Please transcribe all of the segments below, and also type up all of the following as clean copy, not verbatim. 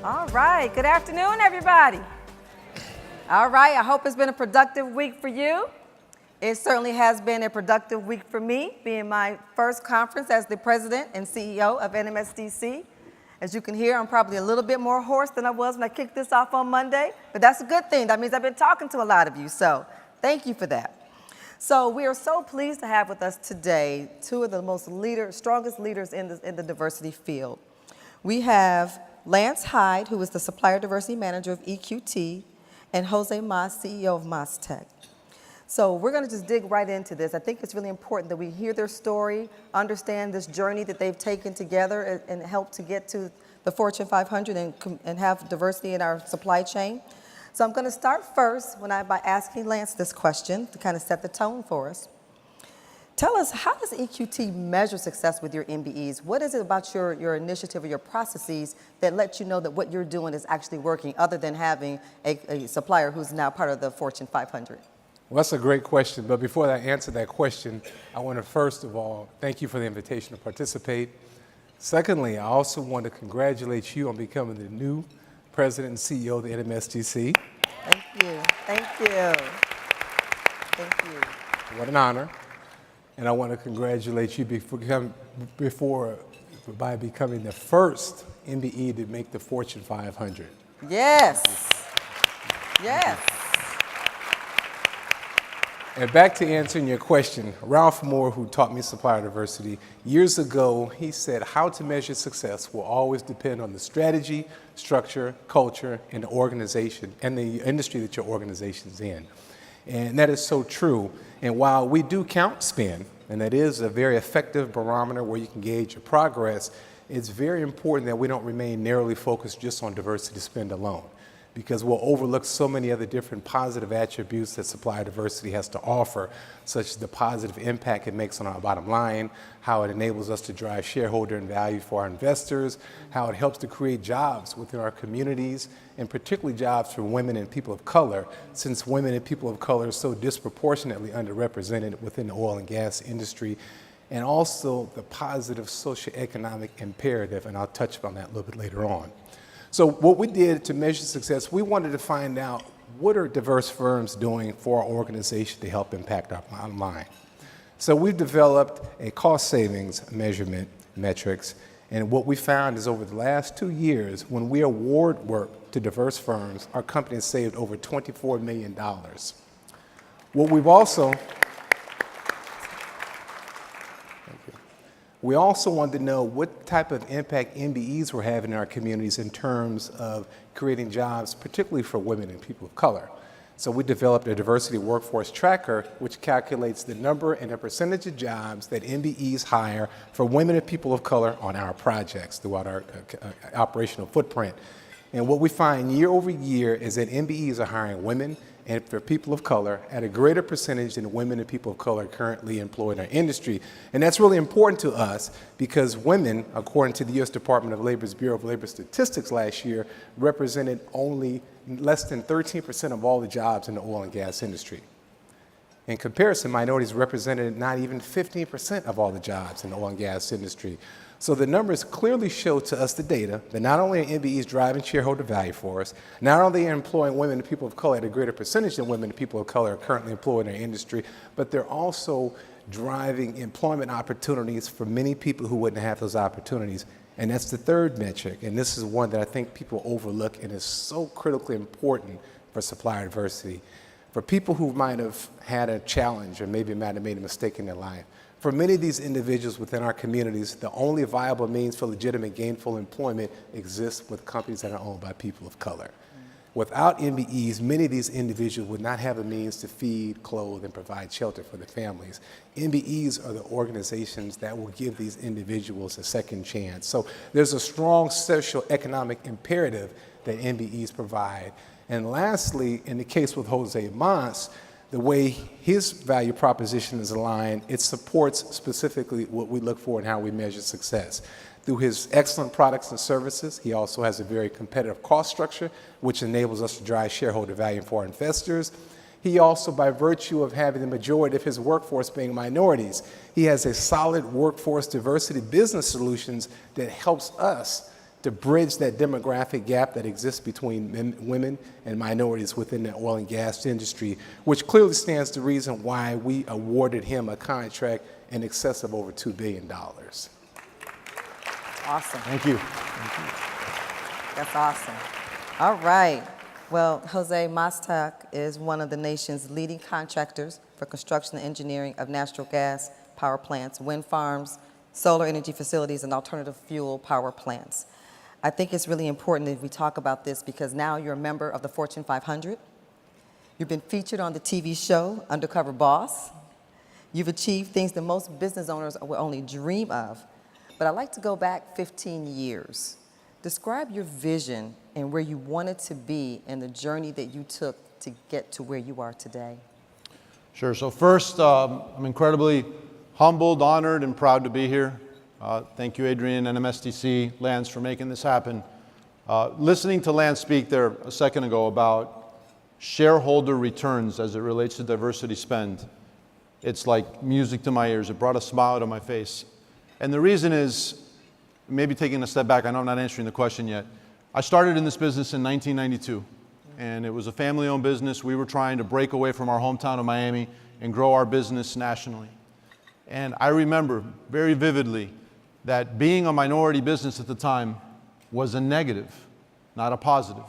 All right, good afternoon, everybody. All right, I hope it's been a productive week for you. It certainly has been a productive week for me, being my first conference as the president and CEO of NMSDC. As you can hear, I'm probably a little bit more hoarse than I was when I kicked this off on Monday, but that's a good thing. That means I've been talking to a lot of you, so thank you for that. So we are so pleased to have with us today two of the strongest leaders in the diversity field. We have Lance Hyde, who is the Supplier Diversity Manager of EQT, and José, CEO of MasTech. So we're going to just dig right into this. I think it's really important that we hear their story, understand this journey that they've taken together and help to get to the Fortune 500 and have diversity in our supply chain. So I'm going to start first by asking Lance this question to kind of set the tone for us. Tell us, how does EQT measure success with your MBEs? What is it about your initiative or your processes that let you know that what you're doing is actually working, other than having a supplier who's now part of the Fortune 500? Well, that's a great question. But before I answer that question, I want to first of all thank you for the invitation to participate. Secondly, I also want to congratulate you on becoming the new president and CEO of the NMSDC. Thank you. Thank you. Thank you. What an honor. And I want to congratulate you by becoming the first MBE to make the Fortune 500. Yes. Yes. And back to answering your question, Ralph Moore, who taught me supplier diversity, years ago, he said how to measure success will always depend on the strategy, structure, culture, and the organization, and the industry that your organization's in. And that is so true. And while we do count spend, and that is a very effective barometer where you can gauge your progress, it's very important that we don't remain narrowly focused just on diversity spend alone, because we'll overlook so many other different positive attributes that supplier diversity has to offer, such as the positive impact it makes on our bottom line, how it enables us to drive shareholder and value for our investors, how it helps to create jobs within our communities, and particularly jobs for women and people of color, since women and people of color are so disproportionately underrepresented within the oil and gas industry, and also the positive socioeconomic imperative, and I'll touch on that a little bit later on. So what we did to measure success, we wanted to find out what are diverse firms doing for our organization to help impact our bottom line. So we've developed a cost savings measurement metrics, and what we found is over the last 2 years, when we award work to diverse firms, our company has saved over $24 million. What we've also We also wanted to know what type of impact MBEs were having in our communities in terms of creating jobs, particularly for women and people of color. So we developed a diversity workforce tracker, which calculates the number and the percentage of jobs that MBEs hire for women and people of color on our projects throughout our operational footprint. And what we find year over year is that MBEs are hiring women and for people of color at a greater percentage than women and people of color currently employed in our industry. And that's really important to us because women, according to the U.S. Department of Labor's Bureau of Labor Statistics last year, represented only less than 13% of all the jobs in the oil and gas industry. In comparison, minorities represented not even 15% of all the jobs in the oil and gas industry. So the numbers clearly show to us the data that not only are MBEs driving shareholder value for us, not only are employing women and people of color at a greater percentage than women and people of color are currently employed in our industry, but they're also driving employment opportunities for many people who wouldn't have those opportunities. And that's the third metric, and this is one that I think people overlook and is so critically important for supplier diversity. For people who might have had a challenge or maybe might have made a mistake in their life, for many of these individuals within our communities, the only viable means for legitimate gainful employment exists with companies that are owned by people of color. Without MBEs, many of these individuals would not have a means to feed, clothe, and provide shelter for their families. MBEs are the organizations that will give these individuals a second chance. So there's a strong social economic imperative that MBEs provide. And lastly, in the case with José Mas, the way his value proposition is aligned, it supports specifically what we look for and how we measure success. Through his excellent products and services, he also has a very competitive cost structure, which enables us to drive shareholder value for our investors. He also, by virtue of having the majority of his workforce being minorities, he has a solid workforce diversity business solutions that helps us to bridge that demographic gap that exists between women and minorities within the oil and gas industry, which clearly stands to reason why we awarded him a contract in excess of over $2 billion. Awesome. Thank you. That's awesome. All right. Well, José Mastak is one of the nation's leading contractors for construction and engineering of natural gas power plants, wind farms, solar energy facilities, and alternative fuel power plants. I think it's really important that we talk about this because now you're a member of the Fortune 500. You've been featured on the TV show Undercover Boss. You've achieved things that most business owners will only dream of. But I'd like to go back 15 years. Describe your vision and where you wanted to be and the journey that you took to get to where you are today. Sure. So first, I'm incredibly humbled, honored, and proud to be here. Thank you, Adrienne, NMSDC, Lance, for making this happen. Listening to Lance speak there a second ago about shareholder returns as it relates to diversity spend, it's like music to my ears. It brought a smile to my face. And the reason is, maybe taking a step back, I know I'm not answering the question yet. I started in this business in 1992, and it was a family-owned business. We were trying to break away from our hometown of Miami and grow our business nationally. And I remember very vividly that being a minority business at the time was a negative, not a positive.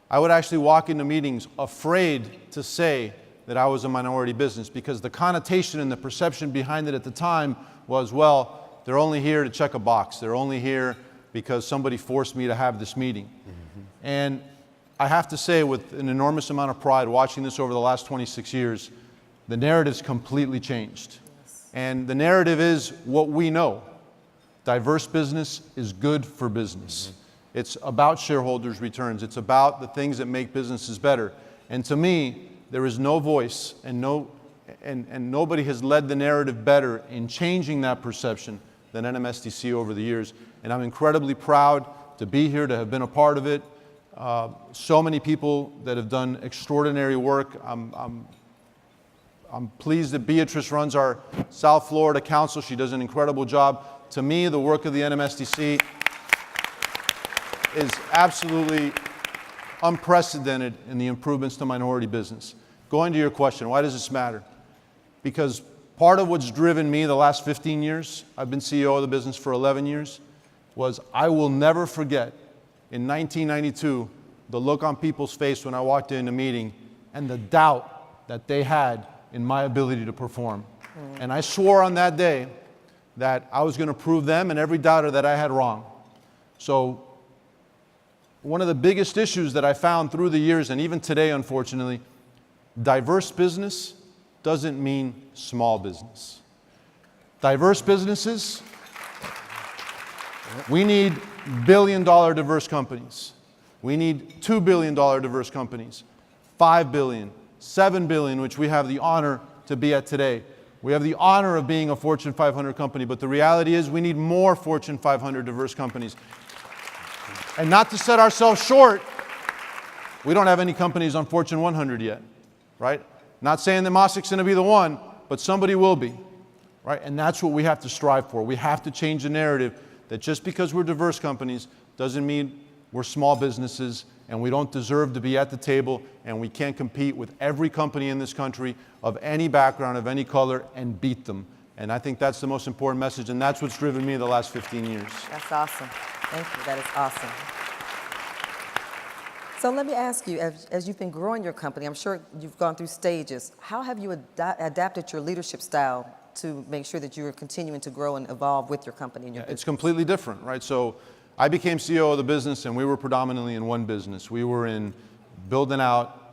I would actually walk into meetings afraid to say that I was a minority business because the connotation and the perception behind it at the time was, well, they're only here to check a box. They're only here because somebody forced me to have this meeting. Mm-hmm. And I have to say, with an enormous amount of pride, watching this over the last 26 years, the narrative's completely changed. Yes. And the narrative is what we know. Diverse business is good for business. Mm-hmm. It's about shareholders' returns. It's about the things that make businesses better. And to me, there is no voice and nobody has led the narrative better in changing that perception than NMSDC over the years. And I'm incredibly proud to be here, to have been a part of it. So many people that have done extraordinary work. I'm pleased that Beatrice runs our South Florida Council. She does an incredible job. To me, the work of the NMSDC is absolutely unprecedented in the improvements to minority business. Going to your question, why does this matter? Because part of what's driven me the last 15 years, I've been CEO of the business for 11 years, was I will never forget in 1992, the look on people's face when I walked in a meeting and the doubt that they had in my ability to perform. And I swore on that day that I was going to prove them and every doubter that I had wrong. So one of the biggest issues that I found through the years, and even today, unfortunately, diverse business doesn't mean small business. Diverse businesses, we need billion-dollar diverse companies. We need $2 billion diverse companies, $5 billion, $7 billion, which we have the honor to be at today. We have the honor of being a Fortune 500 company, but the reality is we need more Fortune 500 diverse companies. And not to set ourselves short, we don't have any companies on Fortune 100 yet, right? Not saying that Masak's going to be the one, but somebody will be, right? And that's what we have to strive for. We have to change the narrative that just because we're diverse companies doesn't mean we're small businesses and we don't deserve to be at the table and we can't compete with every company in this country of any background, of any color, and beat them. And I think that's the most important message, and that's what's driven me the last 15 years. That's awesome. Thank you. That is awesome. So let me ask you, as you've been growing your company, I'm sure you've gone through stages. How have you adapted your leadership style to make sure that you are continuing to grow and evolve with your company and your business? It's completely different, right? So I became CEO of the business, and we were predominantly in one business. We were in building out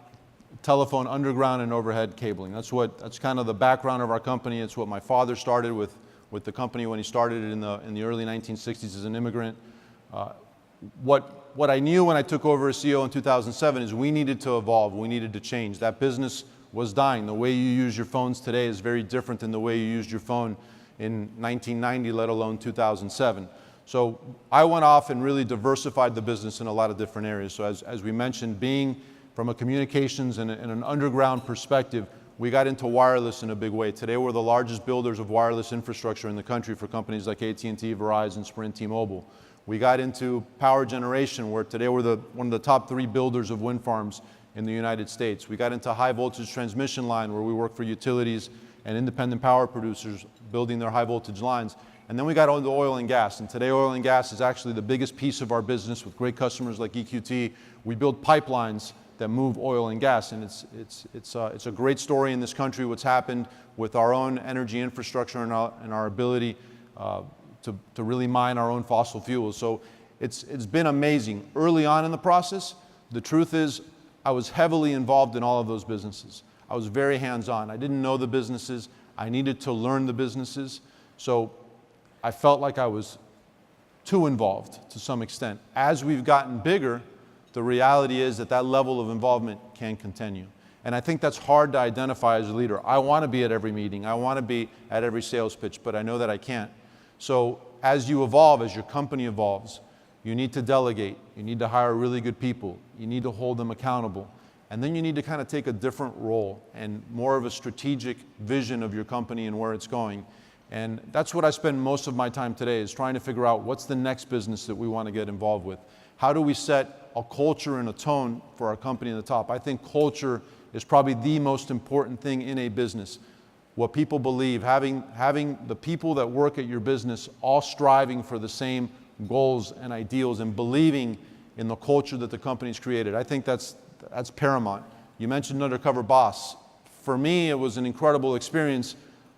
telephone underground and overhead cabling. That's kind of the background of our company. It's what my father started with the company when he started it in the early 1960s as an immigrant. What I knew when I took over as CEO in 2007 is we needed to evolve, we needed to change. That business was dying. The way you use your phones today is very different than the way you used your phone in 1990, let alone 2007. So I went off and really diversified the business in a lot of different areas. So as we mentioned, being from a communications and an underground perspective, we got into wireless in a big way. Today we're the largest builders of wireless infrastructure in the country for companies like AT&T, Verizon, Sprint, T-Mobile. We got into power generation, where today we're one of the top 3 builders of wind farms in the United States. We got into high voltage transmission line, where we work for utilities and independent power producers building their high voltage lines. And then we got into oil and gas. And today oil and gas is actually the biggest piece of our business with great customers like EQT. We build pipelines that move oil and gas. And it's a great story in this country, what's happened with our own energy infrastructure and our ability to really mine our own fossil fuels. So it's been amazing. Early on in the process, the truth is I was heavily involved in all of those businesses. I was very hands-on. I didn't know the businesses. I needed to learn the businesses. So I felt like I was too involved to some extent. As we've gotten bigger, the reality is that level of involvement can continue. And I think that's hard to identify as a leader. I want to be at every meeting. I want to be at every sales pitch, but I know that I can't. So as you evolve, as your company evolves, you need to delegate. You need to hire really good people. You need to hold them accountable. And then you need to kind of take a different role and more of a strategic vision of your company and where it's going. And that's what I spend most of my time today, is trying to figure out what's the next business that we want to get involved with. How do we set a culture and a tone for our company in the top? I think culture is probably the most important thing in a business. What people believe, having the people that work at your business all striving for the same goals and ideals and believing in the culture that the company's created. I think that's paramount. You mentioned Undercover Boss. For me, it was an incredible experience,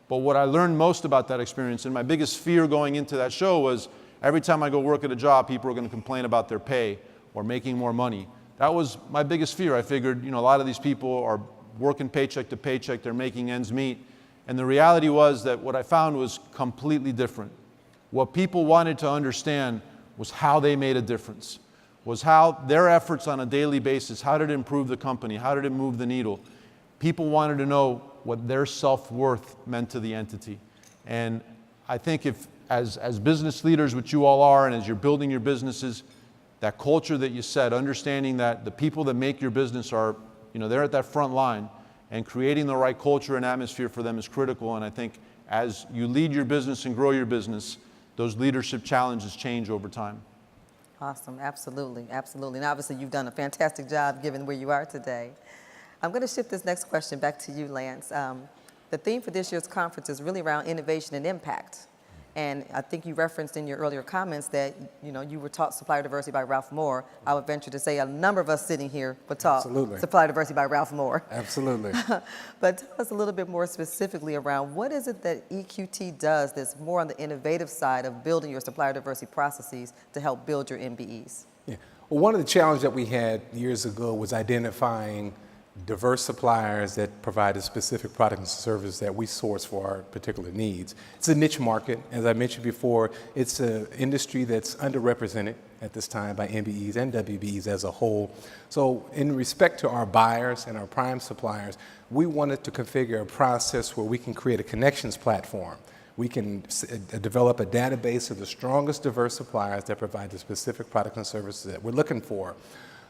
but what I learned most about that experience, and my biggest fear going into that show, was every time I go work at a job, people are going to complain about their pay or making more money. That was my biggest fear. I figured, a lot of these people are working paycheck to paycheck, they're making ends meet. And the reality was that what I found was completely different. What people wanted to understand was how they made a difference, was how their efforts on a daily basis, how did it improve the company, how did it move the needle. People wanted to know what their self-worth meant to the entity. And I think if, as business leaders, which you all are, and as you're building your businesses, that culture that you set, understanding that the people that make your business are, they're at that front line, and creating the right culture and atmosphere for them is critical. And I think as you lead your business and grow your business, those leadership challenges change over time. Awesome, absolutely, absolutely. And obviously you've done a fantastic job given where you are today. I'm going to shift this next question back to you, Lance. The theme for this year's conference is really around innovation and impact. And I think you referenced in your earlier comments that, you were taught Supplier Diversity by Ralph Moore. I would venture to say a number of us sitting here were taught Supplier Diversity by Ralph Moore. Absolutely. But tell us a little bit more specifically around what is it that EQT does that's more on the innovative side of building your supplier diversity processes to help build your MBEs? Yeah. Well, one of the challenges that we had years ago was identifying diverse suppliers that provide a specific product and service that we source for our particular needs. It's a niche market. As I mentioned before, it's an industry that's underrepresented at this time by MBEs and WBEs as a whole. So in respect to our buyers and our prime suppliers, we wanted to configure a process where we can create a connections platform. We can develop a database of the strongest diverse suppliers that provide the specific product and services that we're looking for.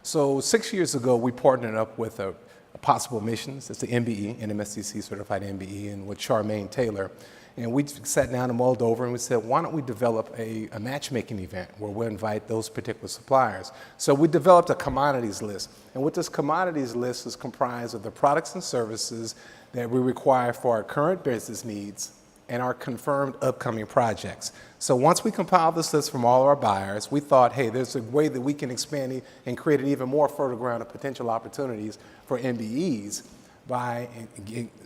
So 6 years ago, we partnered up with a Possible Missions. It's the MBE, NMSDC certified MBE, and with Charmaine Taylor. And we sat down and mulled over and we said, why don't we develop a matchmaking event where we'll invite those particular suppliers? So we developed a commodities list. And what this commodities list is comprised of the products and services that we require for our current business needs and our confirmed upcoming projects. So once we compiled this list from all of our buyers, we thought, hey, there's a way that we can expand it and create an even more fertile ground of potential opportunities for MBEs by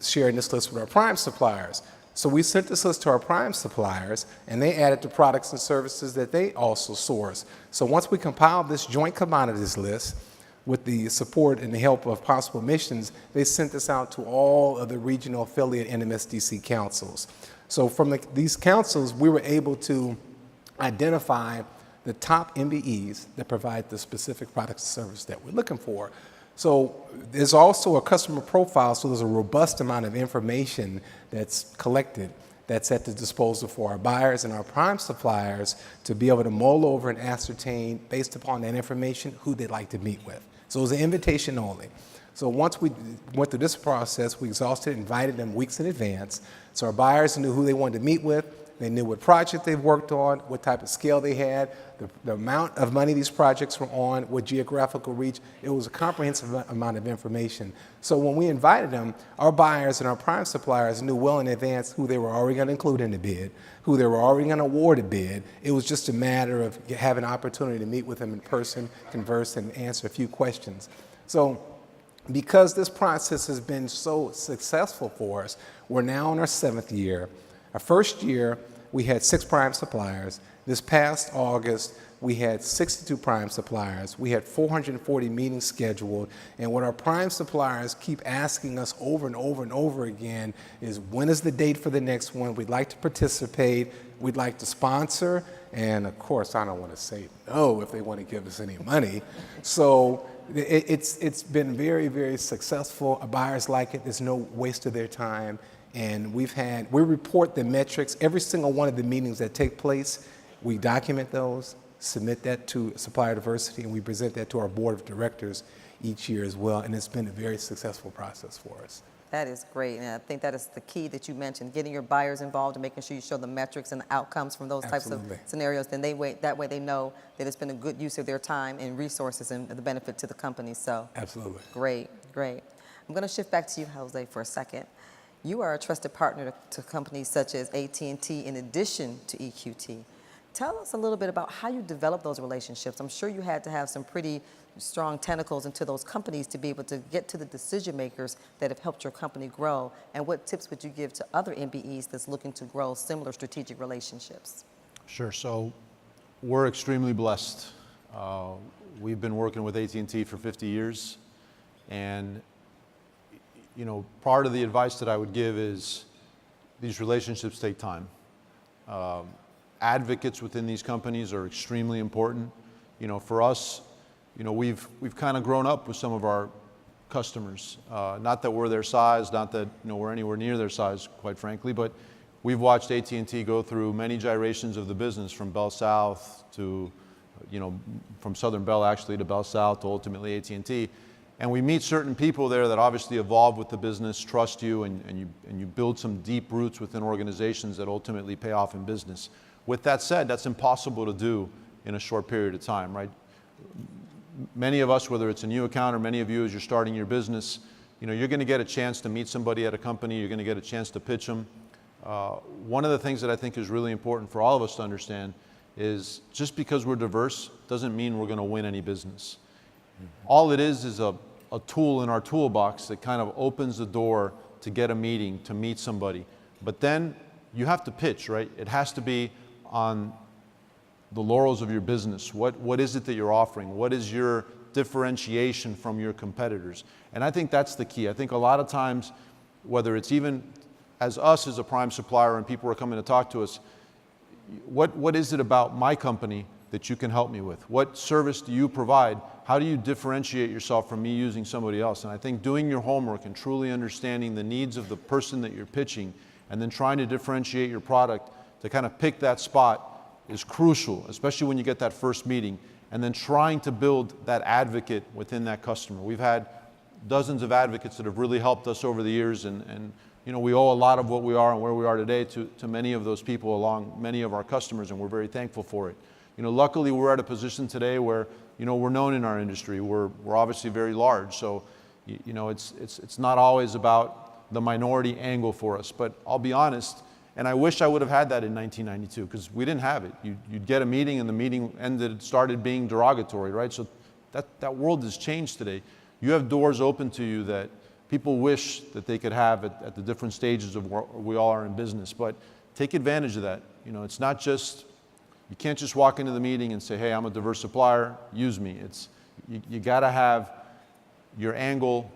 sharing this list with our prime suppliers. So we sent this list to our prime suppliers, and they added the products and services that they also source. So once we compiled this joint commodities list, with the support and the help of Possible Missions, they sent this out to all of the regional affiliate NMSDC councils. So from these councils, we were able to identify the top MBEs that provide the specific products and services that we're looking for. So there's also a customer profile, so there's a robust amount of information that's collected that's at the disposal for our buyers and our prime suppliers to be able to mull over and ascertain, based upon that information, who they'd like to meet with. So it was an invitation only. So once we went through this process, we exhausted and invited them weeks in advance. So our buyers knew who they wanted to meet with, They knew what project they've worked on, what type of scale they had, the amount of money these projects were on, what geographical reach. It was a comprehensive amount of information. So when we invited them, our buyers and our prime suppliers knew well in advance who they were already going to include in the bid, who they were already going to award a bid. It was just a matter of having an opportunity to meet with them in person, converse, and answer a few questions. So because this process has been so successful for us, we're now in our 7th year. Our first year, we had 6 prime suppliers. This past August, we had 62 prime suppliers. We had 440 meetings scheduled. And what our prime suppliers keep asking us over and over and over again is, when is the date for the next one? We'd like to participate. We'd like to sponsor. And of course, I don't want to say no if they want to give us any money. So it's been very, very successful. Our buyers like it. There's no waste of their time. And we report the metrics. Every single one of the meetings that take place, we document those, submit that to Supplier Diversity, and we present that to our board of directors each year as well. And it's been a very successful process for us. That is great, and I think that is the key that you mentioned, getting your buyers involved and making sure you show the metrics and the outcomes from those types of scenarios. Then that way they know that it's been a good use of their time and resources and the benefit to the company. So Absolutely. Great. I'm going to shift back to you, Jose, for a second. You are a trusted partner to companies such as AT&T in addition to EQT. Tell us a little bit about how you develop those relationships. I'm sure you had to have some pretty strong tentacles into those companies to be able to get to the decision makers that have helped your company grow. And what tips would you give to other MBEs that's looking to grow similar strategic relationships? Sure. So we're extremely blessed. We've been working with AT&T for 50 years. And part of the advice that I would give is these relationships take time. Advocates within these companies are extremely important. For us, we've kind of grown up with some of our customers. Not that we're their size, not that we're anywhere near their size, quite frankly, but we've watched AT&T go through many gyrations of the business, from Bell South to, from Southern Bell actually to Bell South to ultimately AT&T. And we meet certain people there that obviously evolve with the business, trust you, and you build some deep roots within organizations that ultimately pay off in business. With that said, that's impossible to do in a short period of time, right? Many of us, whether it's a new account or many of you as you're starting your business, you're going to get a chance to meet somebody at a company, you're going to get a chance to pitch them. One of the things that I think is really important for all of us to understand is just because we're diverse doesn't mean we're going to win any business. All it is a tool in our toolbox that kind of opens the door to get a meeting, to meet somebody. But then you have to pitch, right? It has to be on the laurels of your business. What is it that you're offering? What is your differentiation from your competitors? And I think that's the key. I think a lot of times, whether it's even as us as a prime supplier and people are coming to talk to us, what is it about my company that you can help me with? What service do you provide? How do you differentiate yourself from me using somebody else? And I think doing your homework and truly understanding the needs of the person that you're pitching and then trying to differentiate your product to kind of pick that spot is crucial, especially when you get that first meeting, and then trying to build that advocate within that customer. We've had dozens of advocates that have really helped us over the years, and we owe a lot of what we are and where we are today to many of those people along many of our customers, and we're very thankful for it. Luckily we're at a position today where we're known in our industry. We're obviously very large, so it's not always about the minority angle for us. But I'll be honest, and I wish I would have had that in 1992, because we didn't have it. You'd get a meeting and the meeting started being derogatory, right? So that world has changed today. You have doors open to you that people wish that they could have at the different stages of where we all are in business. But take advantage of that. It's not just, you can't just walk into the meeting and say, hey, I'm a diverse supplier, use me. You got to have your angle,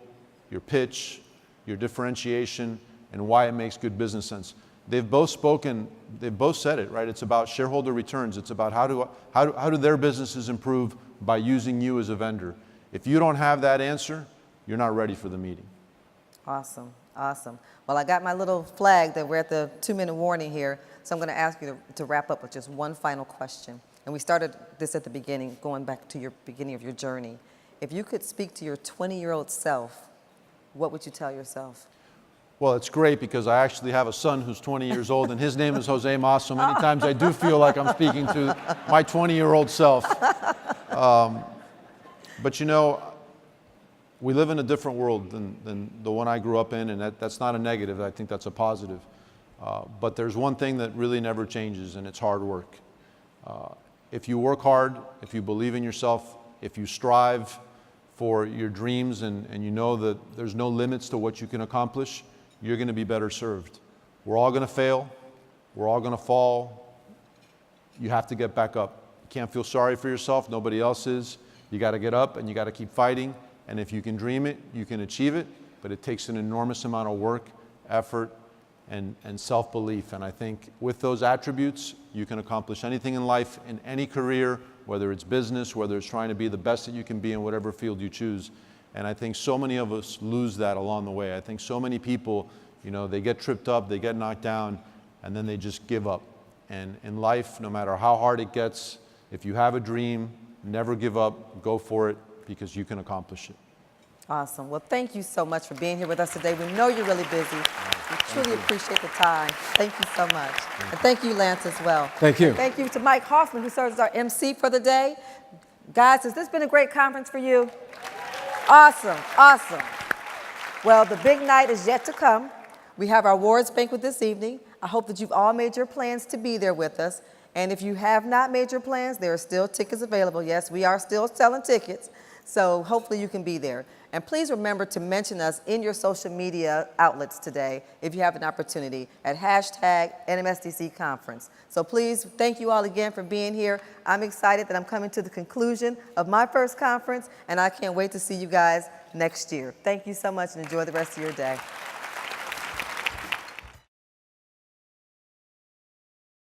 your pitch, your differentiation, and why it makes good business sense. They've both spoken, they've both said it, right? It's about shareholder returns. It's about how do their businesses improve by using you as a vendor. If you don't have that answer, you're not ready for the meeting. Awesome. Well, I got my little flag that we're at the 2-minute warning here, so I'm going to ask you to wrap up with just one final question. And we started this at the beginning, going back to your beginning of your journey. If you could speak to your 20-year-old self, what would you tell yourself? Well, it's great because I actually have a son who's 20 years old, and his name is José Mas, so many times I do feel like I'm speaking to my 20-year-old self. But you know, we live in a different world than the one I grew up in, and that's not a negative. I think that's a positive. But there's one thing that really never changes, and it's hard work. If you work hard, if you believe in yourself, if you strive for your dreams and you know that there's no limits to what you can accomplish, you're going to be better served. We're all going to fail. We're all going to fall. You have to get back up. You can't feel sorry for yourself. Nobody else is. You got to get up and you got to keep fighting. And if you can dream it, you can achieve it. But it takes an enormous amount of work, effort, and self-belief. And I think with those attributes, you can accomplish anything in life, in any career, whether it's business, whether it's trying to be the best that you can be in whatever field you choose. And I think so many of us lose that along the way. I think so many people, you know, they get tripped up, they get knocked down, and then they just give up. And in life, no matter how hard it gets, if you have a dream, never give up, go for it, because you can accomplish it. Awesome. Well, thank you so much for being here with us today. We know you're really busy. We truly appreciate the time. Thank you so much. And thank you, Lance, as well. Thank you. And thank you to Mike Hoffman, who serves as our MC for the day. Guys, has this been a great conference for you? Awesome, awesome. Well, the big night is yet to come. We have our awards banquet this evening. I hope that you've all made your plans to be there with us. And if you have not made your plans, there are still tickets available. Yes, we are still selling tickets. So hopefully you can be there. And please remember to mention us in your social media outlets today if you have an opportunity at hashtag NMSDC Conference. So please, thank you all again for being here. I'm excited that I'm coming to the conclusion of my first conference, and I can't wait to see you guys next year. Thank you so much and enjoy the rest of your day.